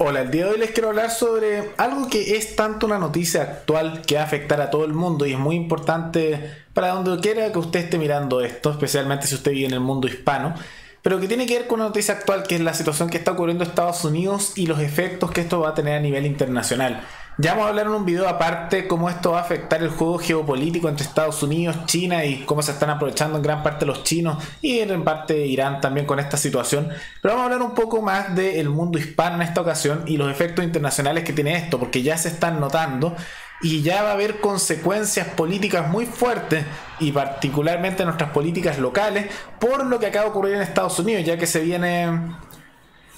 Hola, el día de hoy les quiero hablar sobre algo que es tanto una noticia actual que va a afectar a todo el mundo y es muy importante para donde quiera que usted esté mirando esto, especialmente si usted vive en el mundo hispano, pero que tiene que ver con una noticia actual que es la situación que está ocurriendo en Estados Unidos y los efectos que esto va a tener a nivel internacional. Ya vamos a hablar en un video aparte cómo esto va a afectar el juego geopolítico entre Estados Unidos, China y cómo se están aprovechando en gran parte los chinos y en parte Irán también con esta situación. Pero vamos a hablar un poco más del mundo hispano en esta ocasión y los efectos internacionales que tiene esto, porque ya se están notando y ya va a haber consecuencias políticas muy fuertes y particularmente en nuestras políticas locales por lo que acaba de ocurrir en Estados Unidos, ya que se viene...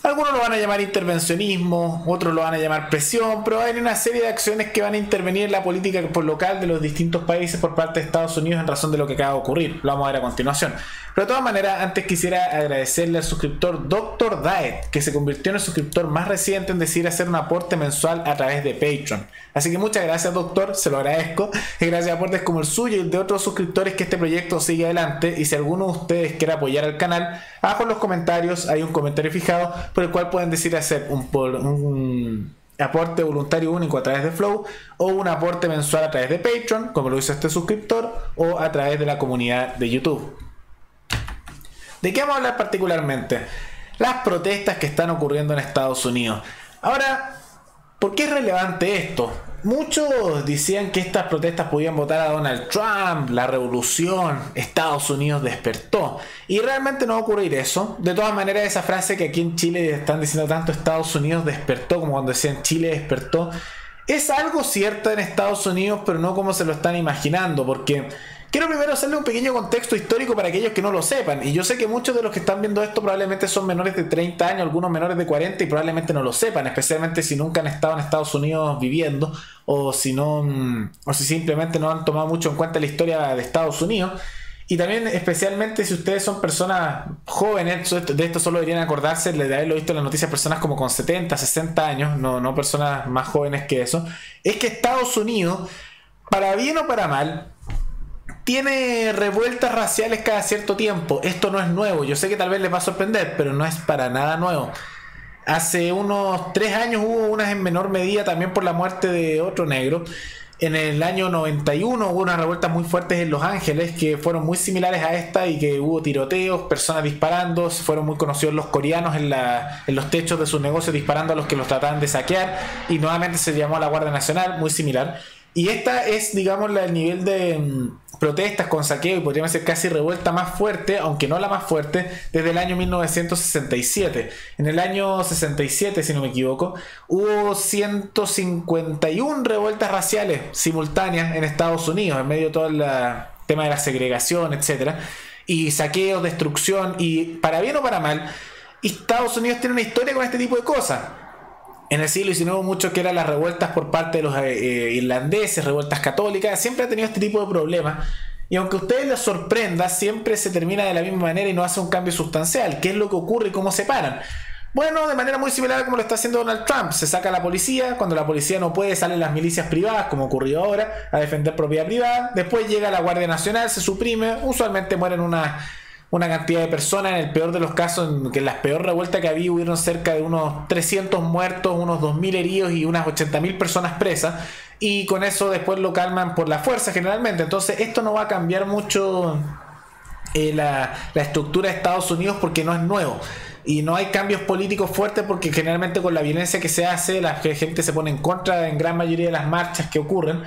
Algunos lo van a llamar intervencionismo, otros lo van a llamar presión, pero hay una serie de acciones que van a intervenir en la política local de los distintos países por parte de Estados Unidos en razón de lo que acaba de ocurrir. Lo vamos a ver a continuación. Pero de todas maneras, antes quisiera agradecerle al suscriptor Dr. Diet, que se convirtió en el suscriptor más reciente en decidir hacer un aporte mensual a través de Patreon. Así que muchas gracias, doctor, se lo agradezco. Y gracias a aportes como el suyo y el de otros suscriptores que este proyecto sigue adelante. Y si alguno de ustedes quiere apoyar al canal, abajo en los comentarios hay un comentario fijado por el cual pueden decidir hacer un aporte voluntario único a través de Flow o un aporte mensual a través de Patreon, como lo hizo este suscriptor, o a través de la comunidad de YouTube. ¿De qué vamos a hablar particularmente? Las protestas que están ocurriendo en Estados Unidos. Ahora, ¿por qué es relevante esto? Muchos decían que estas protestas podían votar a Donald Trump, la revolución, Estados Unidos despertó. Y realmente no va a ocurrir eso. De todas maneras, esa frase que aquí en Chile están diciendo tanto Estados Unidos despertó como cuando decían Chile despertó, es algo cierto en Estados Unidos, pero no como se lo están imaginando, porque... Quiero primero hacerle un pequeño contexto histórico para aquellos que no lo sepan. Y yo sé que muchos de los que están viendo esto probablemente son menores de 30 años, algunos menores de 40 y probablemente no lo sepan, especialmente si nunca han estado en Estados Unidos viviendo o si simplemente no han tomado mucho en cuenta la historia de Estados Unidos. Y también especialmente si ustedes son personas jóvenes, de esto solo deberían acordarse de haberlo visto en las noticias, personas como con 70, 60 años, no personas más jóvenes que eso. Es que Estados Unidos, para bien o para mal, tiene revueltas raciales cada cierto tiempo. Esto no es nuevo, yo sé que tal vez les va a sorprender, pero no es para nada nuevo. Hace unos 3 años hubo unas en menor medida también por la muerte de otro negro. En el año 91 hubo unas revueltas muy fuertes en Los Ángeles que fueron muy similares a esta y que hubo tiroteos, personas disparando. Fueron muy conocidos los coreanos en los techos de sus negocios disparando a los que los trataban de saquear, y nuevamente se llamó a la Guardia Nacional, muy similar. Y esta es, digamos, el nivel de protestas con saqueo y podríamos decir casi revuelta más fuerte, aunque no la más fuerte, desde el año 1967. En el año 67, si no me equivoco, hubo 151 revueltas raciales simultáneas en Estados Unidos, en medio de todo el tema de la segregación, etcétera, y saqueos, destrucción, y para bien o para mal, Estados Unidos tiene una historia con este tipo de cosas. En el siglo XIX hubo mucho que eran las revueltas por parte de los irlandeses, revueltas católicas, siempre ha tenido este tipo de problemas. Y aunque a ustedes les sorprenda, siempre se termina de la misma manera y no hace un cambio sustancial. ¿Qué es lo que ocurre y cómo se paran? Bueno, de manera muy similar a como lo está haciendo Donald Trump. Se saca a la policía, cuando la policía no puede salen las milicias privadas, como ocurrió ahora, a defender propiedad privada. Después llega la Guardia Nacional, se suprime, usualmente mueren una cantidad de personas. En el peor de los casos, que en las peor revueltas que había, hubieron cerca de unos 300 muertos, unos 2.000 heridos y unas 80.000 personas presas, y con eso después lo calman por la fuerza generalmente. Entonces esto no va a cambiar mucho la estructura de Estados Unidos, porque no es nuevo y no hay cambios políticos fuertes, porque generalmente con la violencia que se hace la gente se pone en contra en gran mayoría de las marchas que ocurren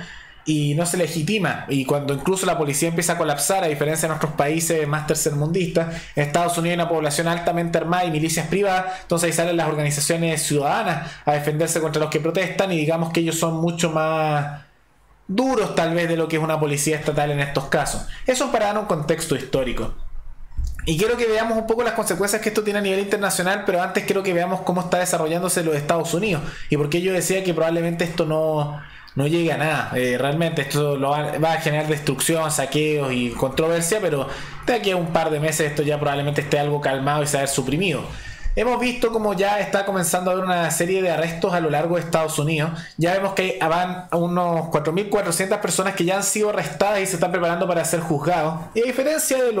y no se legitima. Y cuando incluso la policía empieza a colapsar, a diferencia de nuestros países más tercermundistas, en Estados Unidos hay una población altamente armada y milicias privadas, entonces ahí salen las organizaciones ciudadanas a defenderse contra los que protestan, y digamos que ellos son mucho más duros tal vez de lo que es una policía estatal en estos casos. Eso es para dar un contexto histórico. Y quiero que veamos un poco las consecuencias que esto tiene a nivel internacional, pero antes quiero que veamos cómo está desarrollándose los Estados Unidos y por qué yo decía que probablemente esto no llegue a nada. Realmente esto va a generar destrucción, saqueos y controversia, pero de aquí a un par de meses esto ya probablemente esté algo calmado y se va a ver suprimido. Hemos visto como ya está comenzando a haber una serie de arrestos a lo largo de Estados Unidos. Ya vemos que van a unos 4.400 personas que ya han sido arrestadas y se están preparando para ser juzgados. Y a diferencia de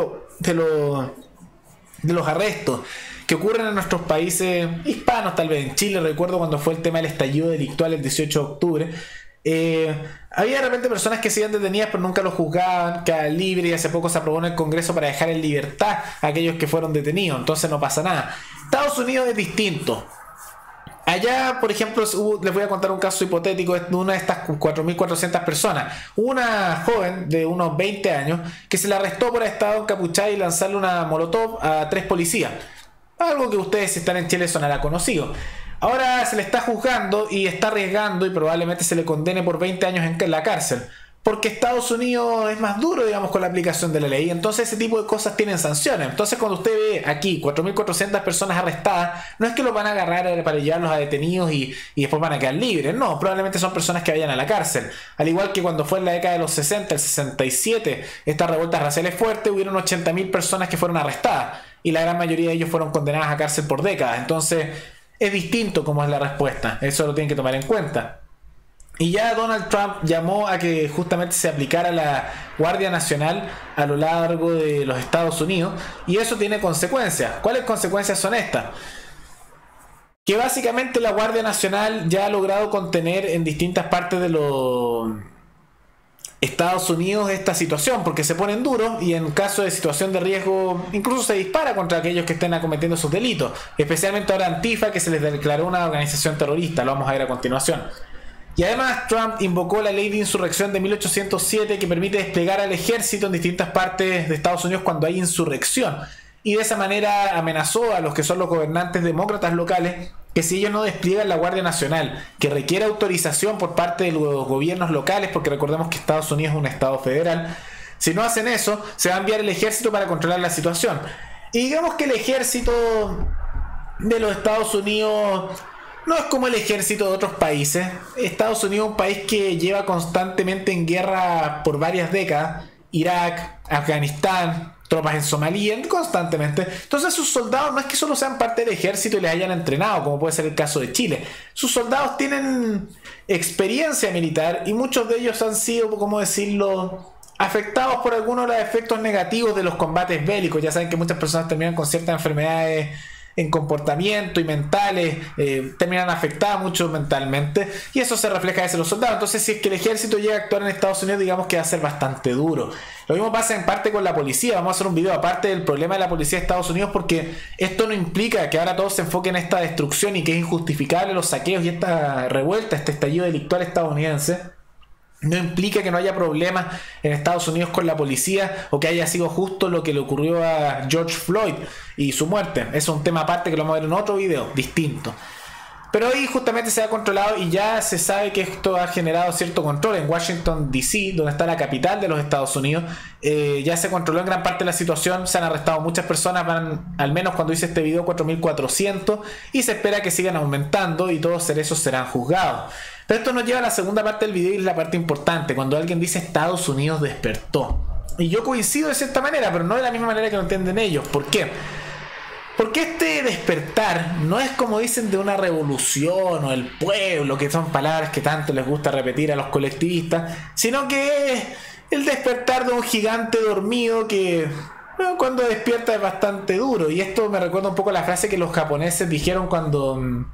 de los arrestos que ocurren en nuestros países hispanos, tal vez en Chile, recuerdo cuando fue el tema del estallido delictual el 18 de octubre, había de repente personas que se iban detenidas pero nunca los juzgaban, quedaban libres, y hace poco se aprobó en el Congreso para dejar en libertad a aquellos que fueron detenidos, entonces no pasa nada. Estados Unidos es distinto. Allá, por ejemplo, les voy a contar un caso hipotético de una de estas 4.400 personas. Una joven de unos 20 años que se le arrestó por haber estado encapuchada y lanzarle una molotov a 3 policías. Algo que ustedes, si están en Chile, sonará conocido. Ahora se le está juzgando y está arriesgando y probablemente se le condene por 20 años en la cárcel. Porque Estados Unidos es más duro, digamos, con la aplicación de la ley. Entonces ese tipo de cosas tienen sanciones. Entonces cuando usted ve aquí 4.400 personas arrestadas, no es que los van a agarrar para llevarlos a detenidos y después van a quedar libres. No, probablemente son personas que vayan a la cárcel. Al igual que cuando fue en la década de los 60, el 67, estas revueltas raciales fuertes, hubieron 80.000 personas que fueron arrestadas. Y la gran mayoría de ellos fueron condenadas a cárcel por décadas. Entonces es distinto como es la respuesta. Eso lo tienen que tomar en cuenta. Y ya Donald Trump llamó a que justamente se aplicara la Guardia Nacional a lo largo de los Estados Unidos, y eso tiene consecuencias. ¿Cuáles consecuencias son estas? Que básicamente la Guardia Nacional ya ha logrado contener en distintas partes de los Estados Unidos esta situación, porque se ponen duros y en caso de situación de riesgo incluso se dispara contra aquellos que estén acometiendo sus delitos, especialmente ahora Antifa, que se les declaró una organización terrorista. Lo vamos a ver a continuación. Y además Trump invocó la ley de insurrección de 1807 que permite desplegar al ejército en distintas partes de Estados Unidos cuando hay insurrección. Y de esa manera amenazó a los que son los gobernantes demócratas locales que si ellos no despliegan la Guardia Nacional, que requiere autorización por parte de los gobiernos locales, porque recordemos que Estados Unidos es un estado federal, si no hacen eso, se va a enviar el ejército para controlar la situación. Y digamos que el ejército de los Estados Unidos no es como el ejército de otros países. Estados Unidos es un país que lleva constantemente en guerra por varias décadas. Irak, Afganistán, tropas en Somalia, constantemente. Entonces sus soldados no es que solo sean parte del ejército y les hayan entrenado, como puede ser el caso de Chile. Sus soldados tienen experiencia militar y muchos de ellos han sido, ¿cómo decirlo?, afectados por algunos de los efectos negativos de los combates bélicos. Ya saben que muchas personas terminan con ciertas enfermedades en comportamiento y mentales, terminan afectadas mucho mentalmente, y eso se refleja en los soldados. Entonces si es que el ejército llega a actuar en Estados Unidos, digamos que va a ser bastante duro. Lo mismo pasa en parte con la policía. Vamos a hacer un video aparte del problema de la policía de Estados Unidos, porque esto no implica que ahora todos se enfoquen en esta destrucción y que es injustificable los saqueos y esta revuelta, este estallido delictual estadounidense. No implica que no haya problemas en Estados Unidos con la policía o que haya sido justo lo que le ocurrió a George Floyd y su muerte. Eso es un tema aparte que lo vamos a ver en otro video distinto. Pero ahí justamente se ha controlado y ya se sabe que esto ha generado cierto control. En Washington DC, donde está la capital de los Estados Unidos, ya se controló en gran parte la situación. Se han arrestado muchas personas, van, al menos cuando hice este video, 4.400, y se espera que sigan aumentando y todos esos serán juzgados. Pero esto nos lleva a la segunda parte del video y es la parte importante, cuando alguien dice Estados Unidos despertó. Y yo coincido de cierta manera, pero no de la misma manera que lo entienden ellos. ¿Por qué? Porque este despertar no es como dicen de una revolución o el pueblo, que son palabras que tanto les gusta repetir a los colectivistas, sino que es el despertar de un gigante dormido que, bueno, cuando despierta es bastante duro. Y esto me recuerda un poco a la frase que los japoneses dijeron cuando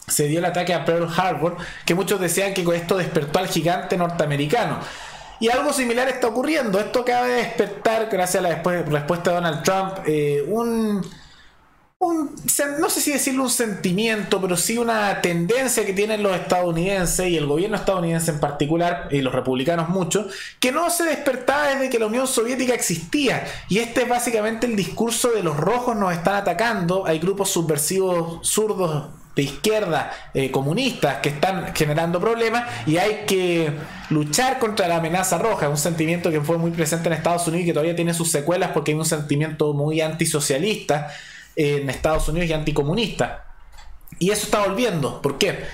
se dio el ataque a Pearl Harbor, que muchos decían que con esto despertó al gigante norteamericano. Y algo similar está ocurriendo. Esto acaba de despertar, gracias a la respuesta de Donald Trump, no sé si decirlo un sentimiento, pero sí una tendencia que tienen los estadounidenses y el gobierno estadounidense en particular, y los republicanos mucho, que no se despertaba desde que la Unión Soviética existía. Y este es básicamente el discurso de los rojos nos están atacando, hay grupos subversivos zurdos de izquierda, comunistas, que están generando problemas y hay que luchar contra la amenaza roja. Un sentimiento que fue muy presente en Estados Unidos y que todavía tiene sus secuelas, porque hay un sentimiento muy antisocialista en Estados Unidos y anticomunista, y eso está volviendo. ¿Por qué?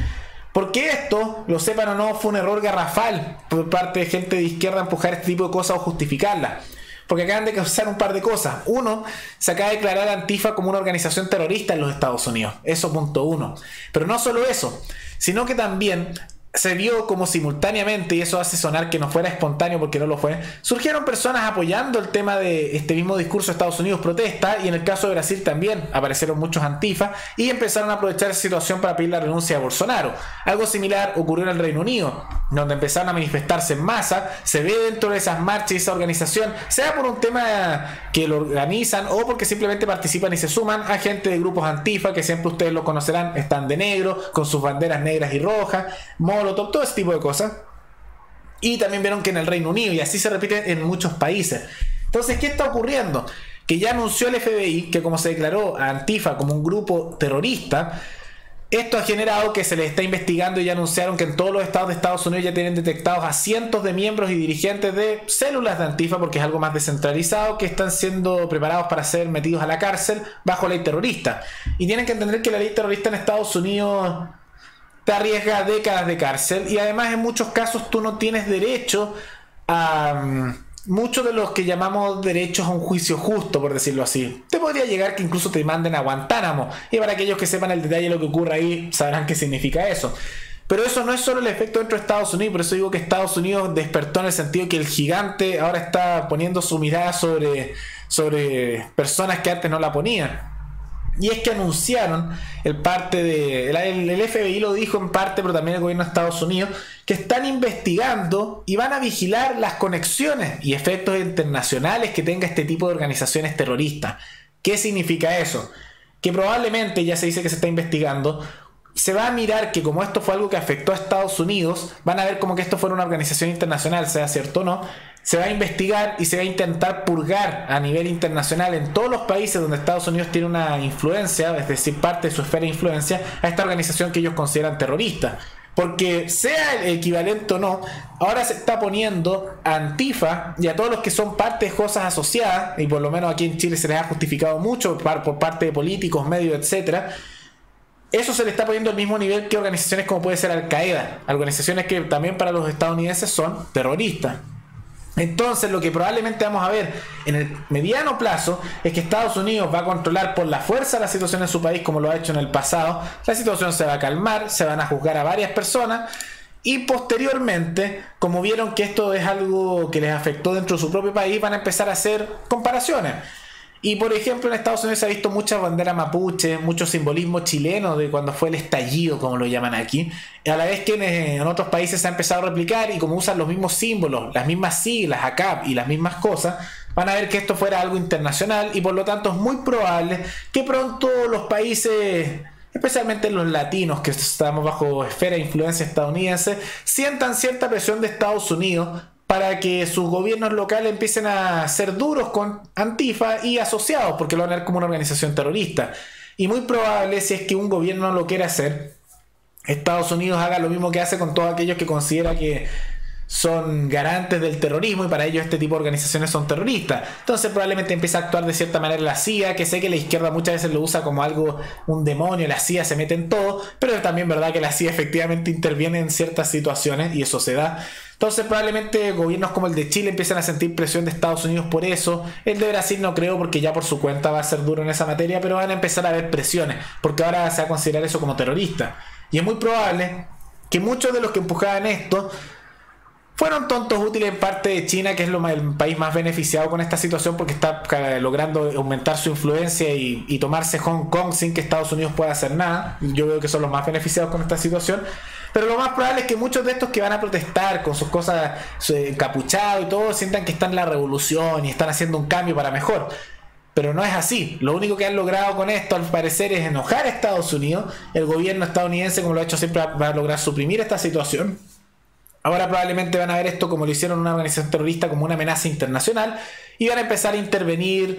Porque esto, lo sepan o no, fue un error garrafal por parte de gente de izquierda empujar este tipo de cosas o justificarlas, porque acaban de causar un par de cosas. Uno, se acaba de declarar a Antifa como una organización terrorista en los Estados Unidos. Eso punto uno. Pero no solo eso, sino que también se vio como simultáneamente, y eso hace sonar que no fuera espontáneo porque no lo fue, surgieron personas apoyando el tema de este mismo discurso de Estados Unidos protesta, y en el caso de Brasil también aparecieron muchos antifa y empezaron a aprovechar esa situación para pedir la renuncia de Bolsonaro. Algo similar ocurrió en el Reino Unido, donde empezaron a manifestarse en masa. Se ve dentro de esas marchas y esa organización, sea por un tema que lo organizan o porque simplemente participan y se suman a gente de grupos antifa, que siempre ustedes lo conocerán, están de negro, con sus banderas negras y rojas, Molotov, todo ese tipo de cosas. Y también vieron que en el Reino Unido, y así se repite en muchos países. Entonces, ¿qué está ocurriendo? Que ya anunció el FBI que, como se declaró a Antifa como un grupo terrorista, esto ha generado que se les está investigando, y ya anunciaron que en todos los estados de Estados Unidos ya tienen detectados a cientos de miembros y dirigentes de células de Antifa, porque es algo más descentralizado, que están siendo preparados para ser metidos a la cárcel bajo ley terrorista. Y tienen que entender que la ley terrorista en Estados Unidos te arriesga décadas de cárcel, y además en muchos casos tú no tienes derecho a muchos de los que llamamos derechos a un juicio justo, por decirlo así. Te podría llegar que incluso te manden a Guantánamo, y para aquellos que sepan el detalle de lo que ocurre ahí sabrán qué significa eso. Pero eso no es solo el efecto dentro de Estados Unidos. Por eso digo que Estados Unidos despertó en el sentido que el gigante ahora está poniendo su mirada sobre personas que antes no la ponían. Y es que anunciaron el FBI lo dijo en parte, pero también el gobierno de Estados Unidos, que están investigando y van a vigilar las conexiones y efectos internacionales que tenga este tipo de organizaciones terroristas. ¿Qué significa eso? Que probablemente, ya se dice que se está investigando, se va a mirar que como esto fue algo que afectó a Estados Unidos, van a ver como que esto fuera una organización internacional, sea cierto o no. Se va a investigar y se va a intentar purgar a nivel internacional en todos los países donde Estados Unidos tiene una influencia, es decir, parte de su esfera de influencia, a esta organización que ellos consideran terrorista. Porque sea el equivalente o no, ahora se está poniendo a Antifa y a todos los que son parte de cosas asociadas, y por lo menos aquí en Chile se les ha justificado mucho por parte de políticos, medios, etcétera. Eso se le está poniendo al mismo nivel que organizaciones como puede ser Al-Qaeda, organizaciones que también para los estadounidenses son terroristas. Entonces lo que probablemente vamos a ver en el mediano plazo es que Estados Unidos va a controlar por la fuerza la situación en su país, como lo ha hecho en el pasado. La situación se va a calmar, se van a juzgar a varias personas, y posteriormente, como vieron que esto es algo que les afectó dentro de su propio país, van a empezar a hacer comparaciones. Y por ejemplo en Estados Unidos se ha visto mucha bandera mapuche, mucho simbolismo chileno de cuando fue el estallido, como lo llaman aquí, a la vez que en otros países se ha empezado a replicar, y como usan los mismos símbolos, las mismas siglas, ACAP y las mismas cosas, van a ver que esto fuera algo internacional, y por lo tanto es muy probable que pronto los países, especialmente los latinos que estamos bajo esfera de influencia estadounidense, sientan cierta presión de Estados Unidos para que sus gobiernos locales empiecen a ser duros con Antifa y asociados, porque lo van a ver como una organización terrorista. Y muy probable, si es que un gobierno no lo quiere hacer, Estados Unidos haga lo mismo que hace con todos aquellos que considera que son garantes del terrorismo, y para ellos este tipo de organizaciones son terroristas. Entonces probablemente empiece a actuar de cierta manera la CIA, que sé que la izquierda muchas veces lo usa como algo, un demonio, la CIA se mete en todo, pero es también verdad que la CIA efectivamente interviene en ciertas situaciones, y eso se da. Entonces probablemente gobiernos como el de Chile empiecen a sentir presión de Estados Unidos por eso. El de Brasil no creo, porque ya por su cuenta va a ser duro en esa materia, pero van a empezar a haber presiones, porque ahora se va a considerar eso como terrorista. Y es muy probable que muchos de los que empujaban esto fueron tontos útiles en parte de China, que es el país más beneficiado con esta situación, porque está logrando aumentar su influencia y tomarse Hong Kong sin que Estados Unidos pueda hacer nada. Yo veo que son los más beneficiados con esta situación. Pero lo más probable es que muchos de estos que van a protestar con sus cosas encapuchados y todo, sientan que están en la revolución y están haciendo un cambio para mejor. Pero no es así. Lo único que han logrado con esto, al parecer, es enojar a Estados Unidos. El gobierno estadounidense, como lo ha hecho siempre, va a lograr suprimir esta situación. Ahora probablemente van a ver esto, como lo hicieron una organización terrorista, como una amenaza internacional, y van a empezar a intervenir,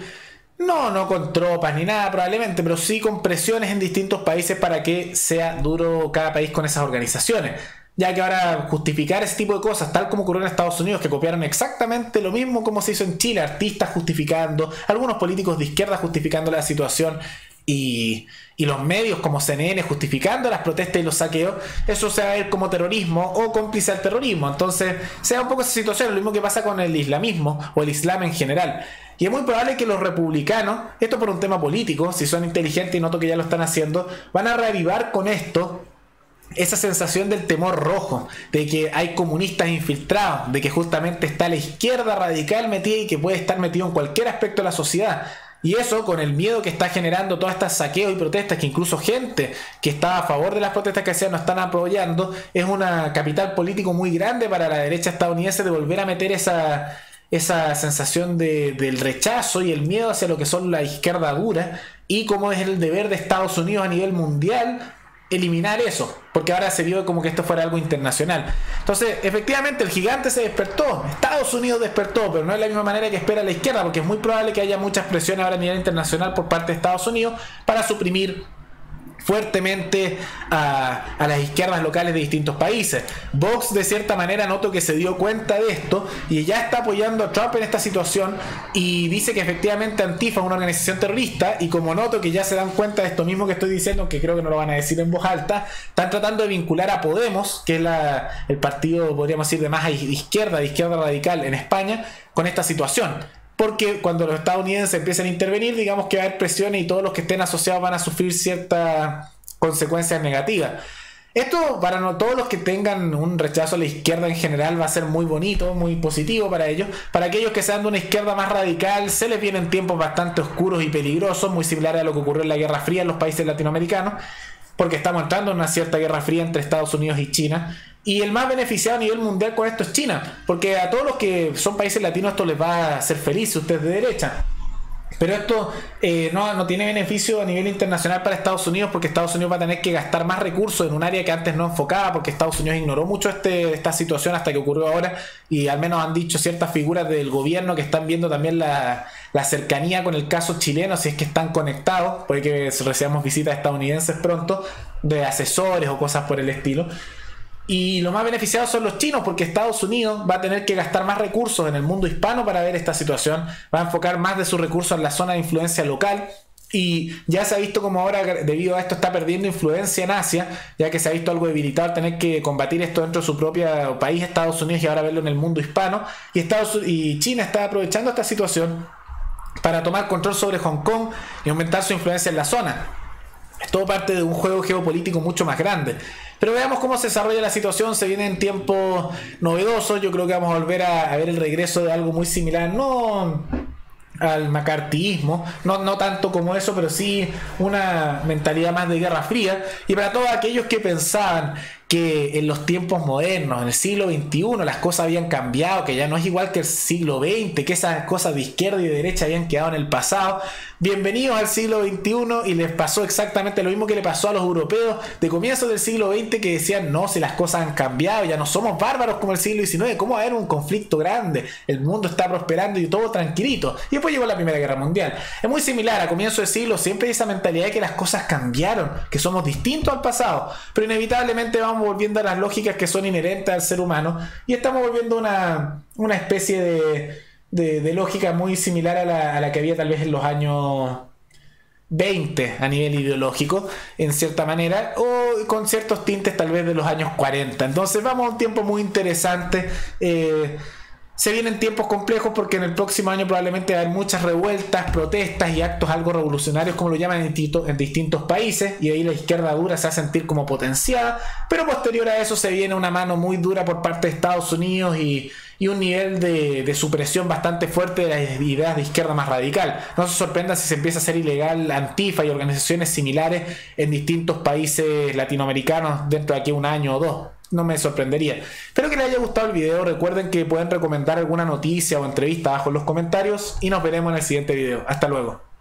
no con tropas ni nada probablemente, pero sí con presiones en distintos países para que sea duro cada país con esas organizaciones. Ya que ahora justificar ese tipo de cosas, tal como ocurrió en Estados Unidos, que copiaron exactamente lo mismo como se hizo en Chile, artistas justificando, algunos políticos de izquierda justificando la situación, y los medios como CNN justificando las protestas y los saqueos, eso se va a ver como terrorismo o cómplice al terrorismo. Entonces se da un poco esa situación, lo mismo que pasa con el islamismo o el islam en general. Y es muy probable que los republicanos, esto por un tema político, si son inteligentes, y noto que ya lo están haciendo, van a reavivar con esto esa sensación del temor rojo, de que hay comunistas infiltrados, de que justamente está la izquierda radical metida y que puede estar metido en cualquier aspecto de la sociedad. Y eso, con el miedo que está generando todas estas saqueos y protestas, que incluso gente que estaba a favor de las protestas que hacían no están apoyando, es una capital político muy grande para la derecha estadounidense de volver a meter esa sensación del rechazo y el miedo hacia lo que son la izquierda dura, y cómo es el deber de Estados Unidos a nivel mundial eliminar eso, porque ahora se vio como que esto fuera algo internacional. Entonces, efectivamente, el gigante se despertó, Estados Unidos despertó, pero no de la misma manera que espera la izquierda, porque es muy probable que haya muchas presiones ahora a nivel internacional por parte de Estados Unidos para suprimir fuertemente a las izquierdas locales de distintos países. Vox, de cierta manera, noto que se dio cuenta de esto y ya está apoyando a Trump en esta situación, y dice que efectivamente Antifa es una organización terrorista, y como noto que ya se dan cuenta de esto mismo que estoy diciendo, que creo que no lo van a decir en voz alta, están tratando de vincular a Podemos, que es el partido, podríamos decir, de más izquierda, de izquierda radical en España, con esta situación. Porque cuando los estadounidenses empiezan a intervenir, digamos que va a haber presiones y todos los que estén asociados van a sufrir ciertas consecuencias negativas. Esto, para todos los que tengan un rechazo a la izquierda en general, va a ser muy bonito, muy positivo para ellos. Para aquellos que sean de una izquierda más radical, se les vienen tiempos bastante oscuros y peligrosos, muy similares a lo que ocurrió en la Guerra Fría en los países latinoamericanos, porque estamos entrando en una cierta guerra fría entre Estados Unidos y China. Y el más beneficiado a nivel mundial con esto es China, porque a todos los que son países latinos esto les va a hacer feliz si usted es de derecha. Pero esto no tiene beneficio a nivel internacional para Estados Unidos, porque Estados Unidos va a tener que gastar más recursos en un área que antes no enfocaba, porque Estados Unidos ignoró mucho esta situación hasta que ocurrió ahora, y al menos han dicho ciertas figuras del gobierno que están viendo también la cercanía con el caso chileno, si es que están conectados, puede que recibamos visitas estadounidenses pronto, de asesores o cosas por el estilo. Y los más beneficiados son los chinos, porque Estados Unidos va a tener que gastar más recursos en el mundo hispano para ver esta situación, va a enfocar más de sus recursos en la zona de influencia local, y ya se ha visto como ahora, debido a esto, está perdiendo influencia en Asia, ya que se ha visto algo debilitado al tener que combatir esto dentro de su propio país, Estados Unidos, y ahora verlo en el mundo hispano. Y China está aprovechando esta situación para tomar control sobre Hong Kong y aumentar su influencia en la zona. Es todo parte de un juego geopolítico mucho más grande. Pero veamos cómo se desarrolla la situación. Se vienen tiempos novedosos. Yo creo que vamos a volver a ver el regreso de algo muy similar, no al macartismo, no tanto como eso, pero sí una mentalidad más de guerra fría. Y para todos aquellos que pensaban que en los tiempos modernos, en el siglo XXI, las cosas habían cambiado, que ya no es igual que el siglo XX, que esas cosas de izquierda y de derecha habían quedado en el pasado, bienvenidos al siglo XXI, y les pasó exactamente lo mismo que le pasó a los europeos de comienzos del siglo XX, que decían, no, si las cosas han cambiado, ya no somos bárbaros como el siglo XIX, ¿cómo va a haber un conflicto grande? El mundo está prosperando y todo tranquilito. Y después llegó la Primera Guerra Mundial. Es muy similar, a comienzos del siglo siempre hay esa mentalidad de que las cosas cambiaron, que somos distintos al pasado, pero inevitablemente vamos volviendo a las lógicas que son inherentes al ser humano, y estamos volviendo a una especie de lógica muy similar a la que había tal vez en los años 20 a nivel ideológico, en cierta manera, o con ciertos tintes tal vez de los años 40. Entonces vamos a un tiempo muy interesante. Se vienen tiempos complejos, porque en el próximo año probablemente va a haber muchas revueltas, protestas y actos algo revolucionarios, como lo llaman en distintos países, y ahí la izquierda dura se va a sentir como potenciada. Pero posterior a eso se viene una mano muy dura por parte de Estados Unidos y un nivel de supresión bastante fuerte de las ideas de izquierda más radical. No se sorprenda si se empieza a hacer ilegal Antifa y organizaciones similares en distintos países latinoamericanos dentro de aquí a un año o dos. No me sorprendería. Espero que les haya gustado el video. Recuerden que pueden recomendar alguna noticia o entrevista abajo en los comentarios, y nos veremos en el siguiente video. Hasta luego.